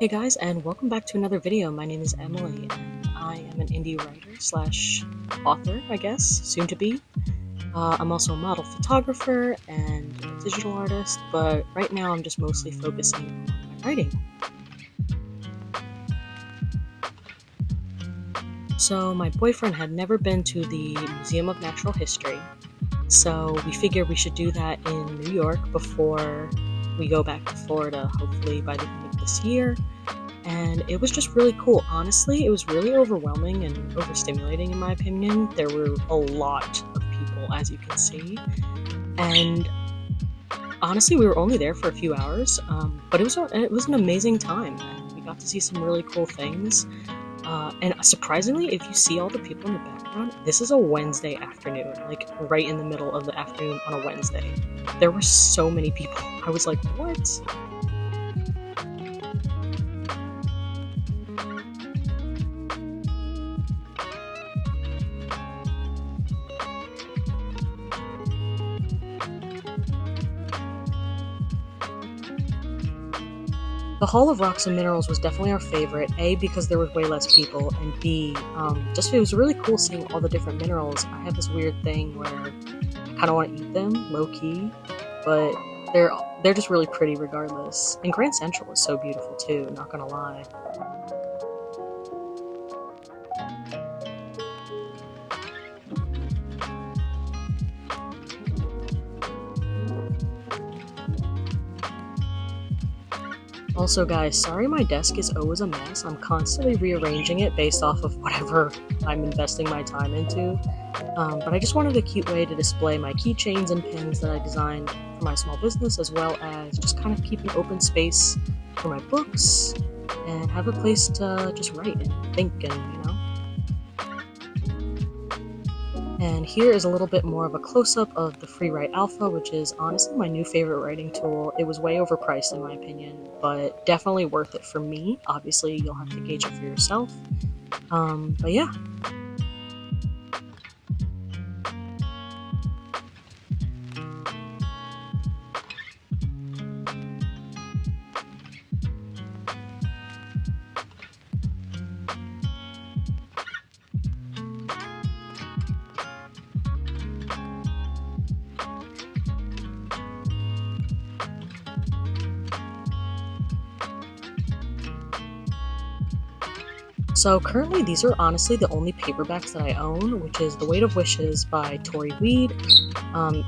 Hey guys, and welcome back to another video. My name is Emily, and I am an indie writer slash author, I guess, soon to be. I'm also a model photographer and a digital artist, but right now I'm just mostly focusing on my writing. So my boyfriend had never been to the Museum of Natural History, so we figured we should do that in New York before we go back to Florida, hopefully by the end of this year. And it was just really cool. Honestly, it was really overwhelming and overstimulating in my opinion. There were a lot of people, as you can see. And honestly, we were only there for a few hours, but it was an amazing time. And we got to see some really cool things. And surprisingly, if you see all the people in the background, this is a Wednesday afternoon, like right in the middle of the afternoon on a Wednesday. There were so many people. I was like, what? The Hall of Rocks and Minerals was definitely our favorite, A, because there was way less people, and B, just it was really cool seeing all the different minerals. I have this weird thing where I kind of want to eat them, low-key, but they're just really pretty regardless. And Grand Central is so beautiful too, not gonna lie. Also guys, sorry my desk is always a mess. I'm constantly rearranging it based off of whatever I'm investing my time into. But I just wanted a cute way to display my keychains and pins that I designed for my small business, as well as just kind of keep an open space for my books and have a place to just write and think and, And here is a little bit more of a close-up of the FreeWrite Alpha, which is honestly my new favorite writing tool. It was way overpriced in my opinion, but definitely worth it for me. Obviously, you'll have to gauge it for yourself. But yeah. So currently these are honestly the only paperbacks that I own, which is The Weight of Wishes by Tori Weed,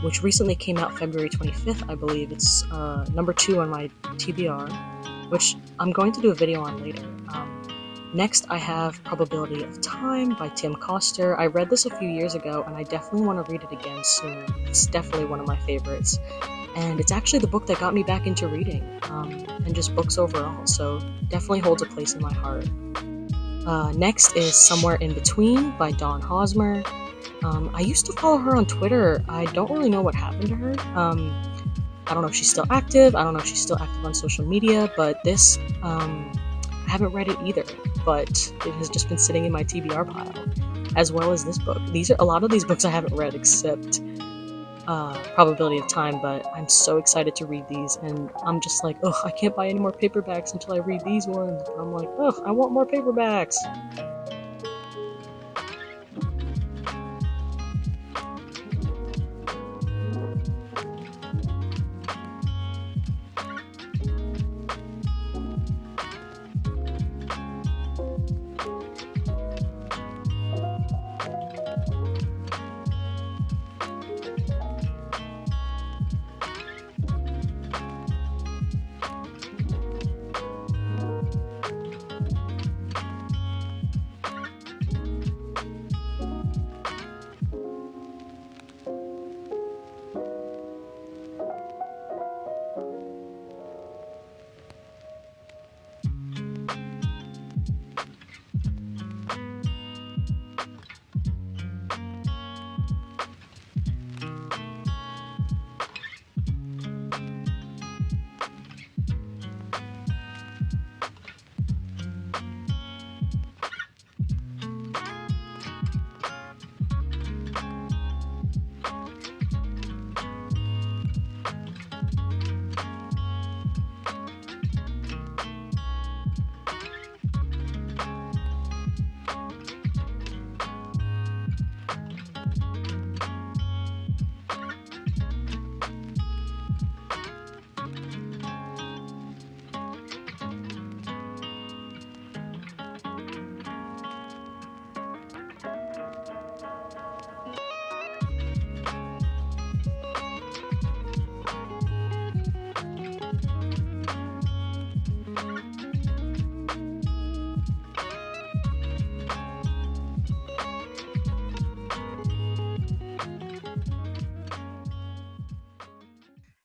which recently came out February 25th, I believe. It's number 2 on my TBR, which I'm going to do a video on later. Next I have Probability of Time by Tim Coster. I read this a few years ago and I definitely want to read it again soon. It's definitely one of my favorites. And it's actually the book that got me back into reading, and just books overall, so definitely holds a place in my heart. Next is Somewhere in Between by Dawn Hosmer. I used to follow her on Twitter. I don't really know what happened to her. I don't know if she's still active. I don't know if she's still active on social media, but this, I haven't read it either, but it has just been sitting in my TBR pile, as well as this book. A lot of these books I haven't read except Probability of Time, but I'm so excited to read these, and I'm just like, ugh, I can't buy any more paperbacks until I read these ones. I'm like, ugh, I want more paperbacks.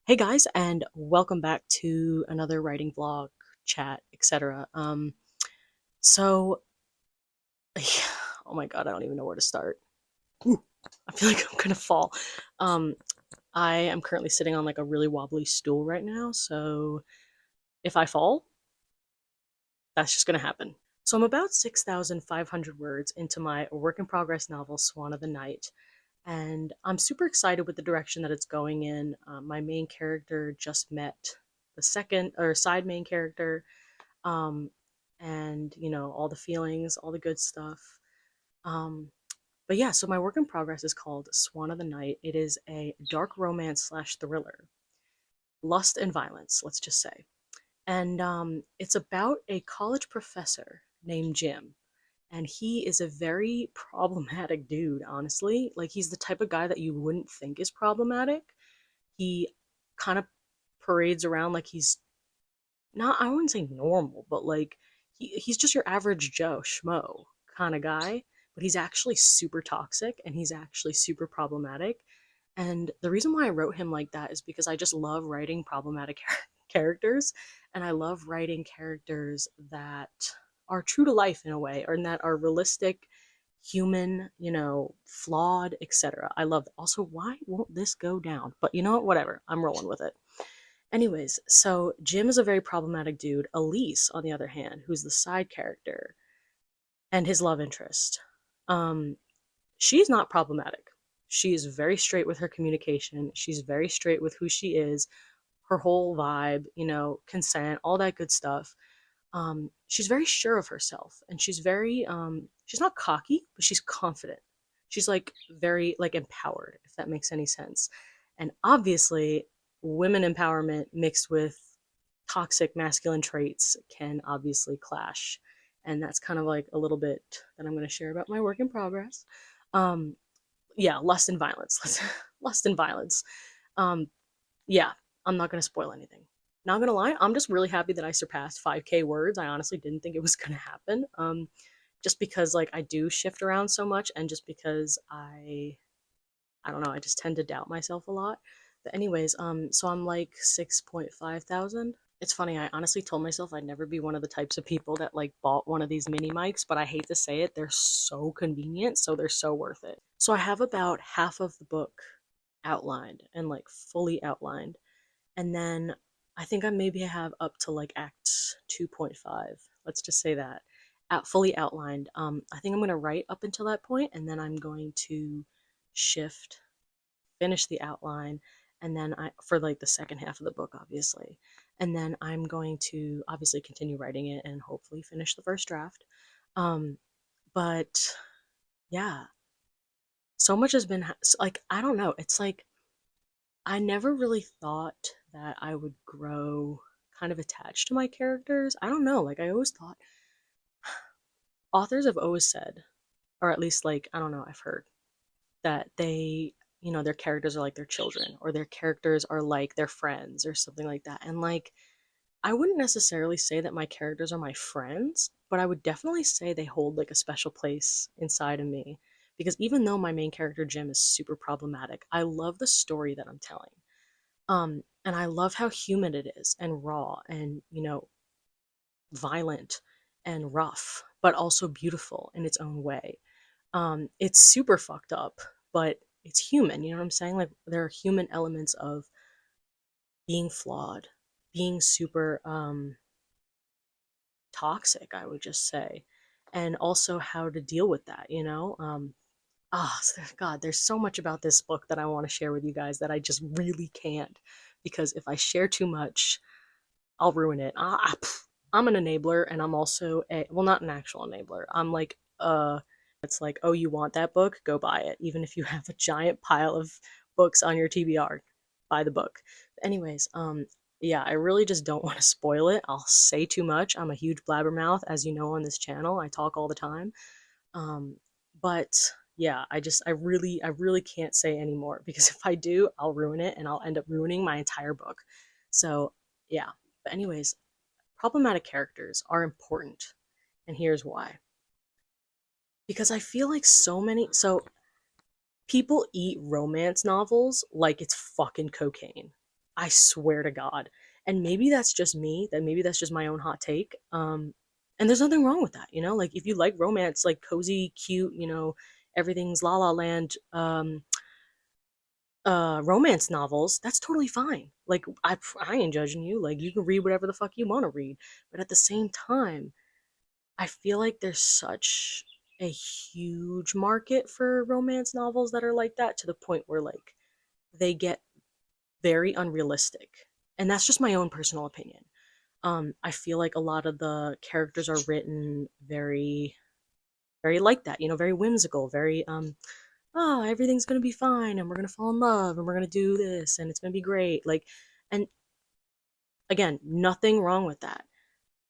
Hey guys, and welcome back to another writing vlog, chat, etc. So, oh my god, I don't even know where to start. Ooh, I feel like I'm gonna fall. Um, I am currently sitting on like a really wobbly stool right now, so if I fall, that's just gonna happen. So I'm about 6,500 words into my work in progress novel, Swan of the Night, and I'm super excited with the direction that it's going in. My main character just met the second or side main character, um, and all the feelings, all the good stuff. Um, but yeah, so my work in progress is called Swan of the Night. It is a dark romance slash thriller, lust and violence, let's just say, and it's about a college professor named Jim. And he is a very problematic dude, honestly. Like, he's the type of guy that you wouldn't think is problematic. He kind of parades around like he's not, I wouldn't say normal, but like he's just your average Joe Schmo kind of guy, but he's actually super toxic and he's actually super problematic. And the reason why I wrote him like that is because I just love writing problematic characters, and I love writing characters that are true to life in a way, or that are realistic, human, flawed, etc. I love that. Also, why won't this go down? But you know what? Whatever. I'm rolling with it. Anyways, so Jim is a very problematic dude. Elise, on the other hand, who's the side character and his love interest, um, she's not problematic. She is very straight with her communication. She's very straight with who she is, her whole vibe, consent, all that good stuff. She's very sure of herself, and she's not cocky, but she's confident. She's like very like empowered, if that makes any sense. And obviously, women empowerment mixed with toxic masculine traits can obviously clash. And that's kind of like a little bit that I'm going to share about my work in progress. Um, yeah, lust and violence. Lust and violence. Um, yeah, I'm not going to spoil anything. Not gonna lie, I'm just really happy that I surpassed 5K words. I honestly didn't think it was gonna happen. Just because like I do shift around so much, and just because I don't know, I just tend to doubt myself a lot. But anyways, so I'm like 6.5 thousand. It's funny, I honestly told myself I'd never be one of the types of people that like bought one of these mini mics, but I hate to say it, they're so convenient, so they're so worth it. So I have about half of the book outlined and like fully outlined. And then I think I maybe have up to like act 2.5. Let's just say that. Fully outlined. I think I'm going to write up until that point, and then I'm going to shift, finish the outline, and then for like the second half of the book, obviously. And then I'm going to obviously continue writing it and hopefully finish the first draft. Um, but yeah, so much has been like, I don't know. It's like I never really thought that I would grow kind of attached to my characters. I don't know. Like, I always thought authors have always said, or at least, like, I don't know, I've heard that their characters are like their children, or their characters are like their friends, or something like that. And, like, I wouldn't necessarily say that my characters are my friends, but I would definitely say they hold like a special place inside of me. Because even though my main character, Jim, is super problematic, I love the story that I'm telling. And I love how human it is, and raw, and violent and rough, but also beautiful in its own way. It's super fucked up, but it's human. You know what I'm saying? Like, there are human elements of being flawed, being super toxic, I would just say, and also how to deal with that. God, there's so much about this book that I want to share with you guys that I just really can't, because if I share too much, I'll ruin it. I'm an enabler, and I'm also well, not an actual enabler. I'm like, it's like, oh, you want that book? Go buy it. Even if you have a giant pile of books on your TBR, buy the book. Anyways, yeah, I really just don't want to spoil it. I'll say too much. I'm a huge blabbermouth, as you know on this channel. I talk all the time. Um, but yeah, I really can't say anymore, because if I do, I'll ruin it, and I'll end up ruining my entire book. So yeah. But anyways, problematic characters are important, and here's why. Because I feel like so people eat romance novels like it's fucking cocaine. I swear to God. And maybe that's just me, that maybe that's just my own hot take. And there's nothing wrong with that, you know? Like if you like romance, like cozy, cute, everything's la la land, romance novels, that's totally fine. Like I ain't judging you. Like you can read whatever the fuck you want to read. But at the same time, I feel like there's such a huge market for romance novels that are like that, to the point where like they get very unrealistic. And that's just my own personal opinion. I feel like a lot of the characters are written very, very like that, very whimsical, very, oh, everything's gonna be fine and we're gonna fall in love and we're gonna do this and it's gonna be great. Like, and again, nothing wrong with that.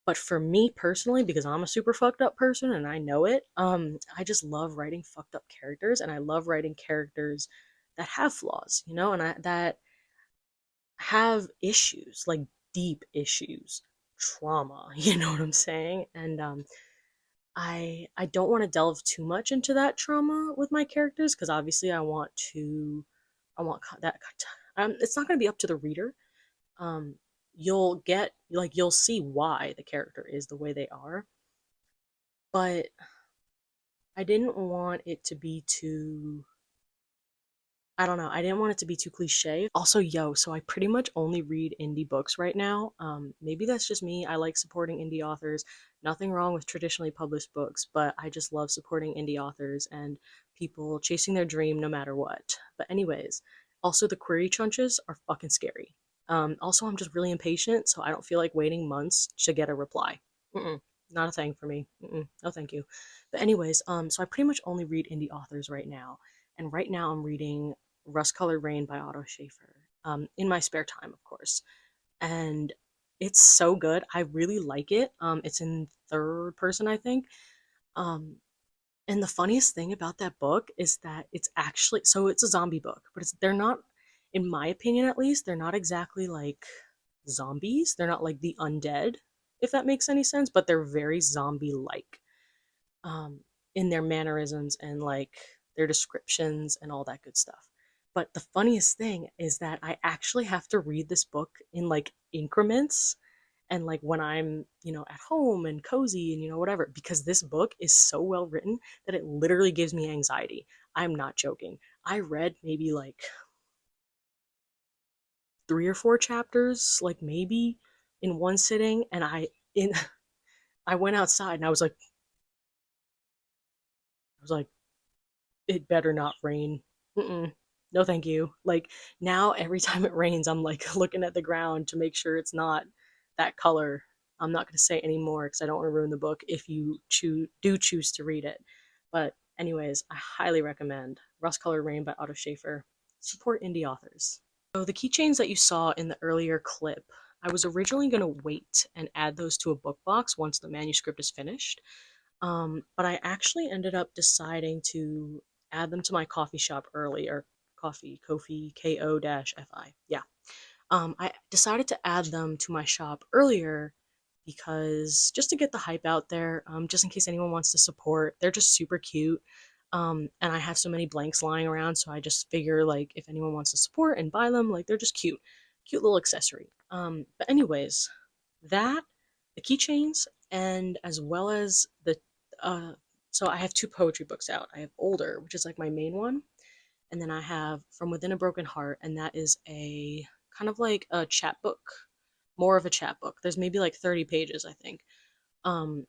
But for me personally, because I'm a super fucked up person and I know it, I just love writing fucked up characters, and I love writing characters that have flaws, and that have issues, like deep issues, trauma, you know what I'm saying? And I don't want to delve too much into that trauma with my characters, because obviously I want that it's not going to be up to the reader. um you'll see why the character is the way they are, but I didn't want it to be too, I don't know. I didn't want it to be too cliche. Also, so I pretty much only read indie books right now. Maybe that's just me. I like supporting indie authors. Nothing wrong with traditionally published books, but I just love supporting indie authors and people chasing their dream no matter what. But anyways, also the query crunches are fucking scary. Also, I'm just really impatient, so I don't feel like waiting months to get a reply. Mm-mm, not a thing for me. No, thank you. But anyways, so I pretty much only read indie authors right now, and right now I'm reading Rust Colored Rain by Otto Schaefer, in my spare time, of course. And it's so good. I really like it. It's in third person, I think. Um, and the funniest thing about that book is that it's actually, so it's a zombie book, but they're not, in my opinion at least, they're not exactly like zombies. They're not like the undead, if that makes any sense, but they're very zombie like, um, in their mannerisms and like their descriptions and all that good stuff. But the funniest thing is that I actually have to read this book in like increments, and like when I'm, at home and cozy and, whatever, because this book is so well written that it literally gives me anxiety. I'm not joking. I read maybe like 3 or 4 chapters, like maybe in one sitting, and in I went outside and I was like, it better not rain. Mm-mm. No, thank you. Like now, every time it rains, I'm like looking at the ground to make sure it's not that color. I'm not going to say any more because I don't want to ruin the book if you choose to read it. But anyways, I highly recommend Rust Colored Rain by Otto Schaefer. Support indie authors. So the keychains that you saw in the earlier clip, I was originally going to wait and add those to a book box once the manuscript is finished. But I actually ended up deciding to add them to my coffee shop early, or Kofi, KO-FI. Yeah. I decided to add them to my shop earlier because just to get the hype out there, just in case anyone wants to support. They're just super cute. And I have so many blanks lying around, so I just figure like if anyone wants to support and buy them, like they're just cute. Cute little accessory. But anyways, that, the keychains, and as well as the uh so I have two poetry books out. I have Older, which is like my main one, and then I have From Within a Broken Heart, and that is a kind of like a chat book, more of a chat book. There's maybe like 30 pages, I think. Um,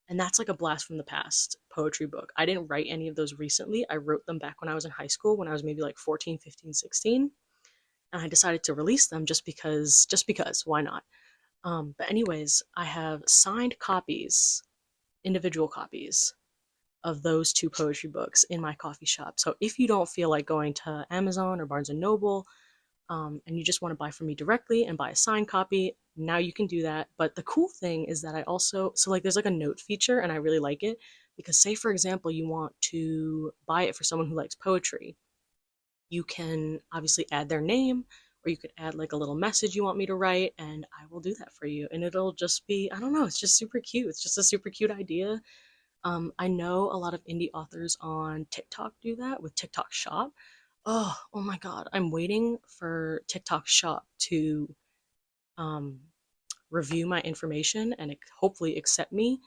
and that's like a blast from the past poetry book. I didn't write any of those recently. I wrote them back when I was in high school, when I was maybe like 14, 15, 16. And I decided to release them just because, why not? But anyways, I have signed copies, individual copies of those two poetry books in my coffee shop. So if you don't feel like going to Amazon or Barnes and Noble, and you just want to buy from me directly and buy a signed copy, now you can do that. But the cool thing is that I also, so like there's like a note feature, and I really like it because, say, for example, you want to buy it for someone who likes poetry, you can obviously add their name, or you could add like a little message you want me to write, and I will do that for you. And it'll just be, I don't know, it's just super cute. It's just a super cute idea. I know a lot of indie authors on TikTok do that with TikTok Shop. Oh my god, I'm waiting for TikTok Shop to um review my information and hopefully accept me,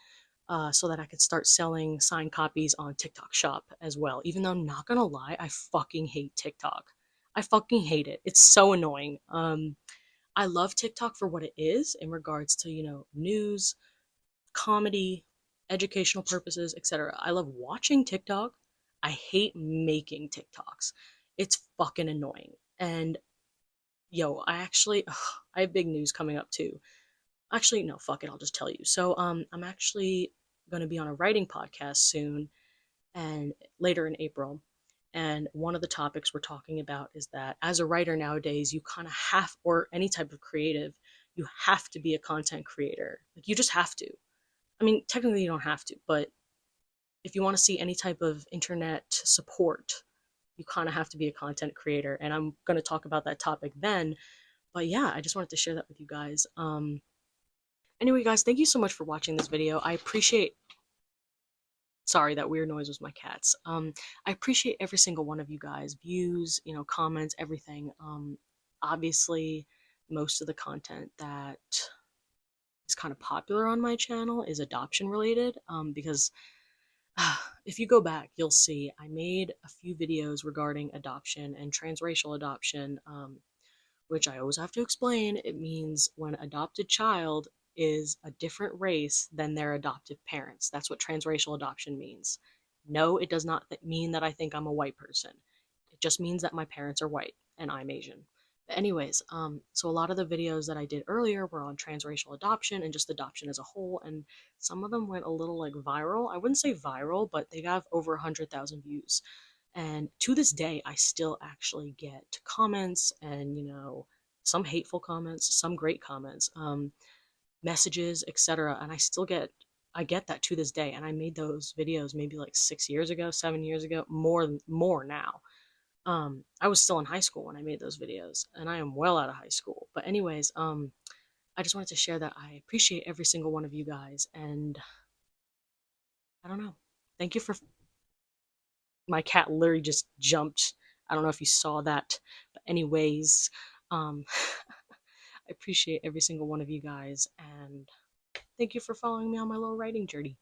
so that I could start selling signed copies on TikTok Shop as well. Even though I'm not gonna lie, I fucking hate TikTok. I fucking hate it. It's so annoying. I love TikTok for what it is in regards to, news, comedy, educational purposes, etc. I love watching TikTok. I hate making TikToks. It's fucking annoying. And yo, I have big news coming up too. Actually, no, fuck it, I'll just tell you. So, I'm actually going to be on a writing podcast soon and later in April. And one of the topics we're talking about is that as a writer nowadays, you kind of have, or any type of creative, you have to be a content creator. Like, you just have to. I mean, technically, you don't have to, but if you want to see any type of internet support, you kind of have to be a content creator. And I'm going to talk about that topic then. But yeah, I just wanted to share that with you guys. Anyway, guys, thank you so much for watching this video. I appreciate. Sorry, that weird noise was my cats. I appreciate every single one of you guys, views, comments, everything. Obviously, most of the content that is kind of popular on my channel is adoption related. Because if you go back, you'll see I made a few videos regarding adoption and transracial adoption. Which I always have to explain. It means when adopted child is a different race than their adoptive parents. That's what transracial adoption means. No, it does not mean that I think I'm a white person. It just means that my parents are white and I'm Asian. But anyways, so a lot of the videos that I did earlier were on transracial adoption and just adoption as a whole, and some of them went a little like viral. I wouldn't say viral, but they have over 100,000 views. And to this day, I still actually get comments and, some hateful comments, some great comments, messages, etc. And I get that to this day. And I made those videos maybe like 6 years ago, 7 years ago, more now. I was still in high school when I made those videos, and I am well out of high school. But anyways, I just wanted to share that I appreciate every single one of you guys, and I don't know. Thank you for my cat literally just jumped. I don't know if you saw that. But anyways, um I appreciate every single one of you guys and thank you for following me on my little writing journey.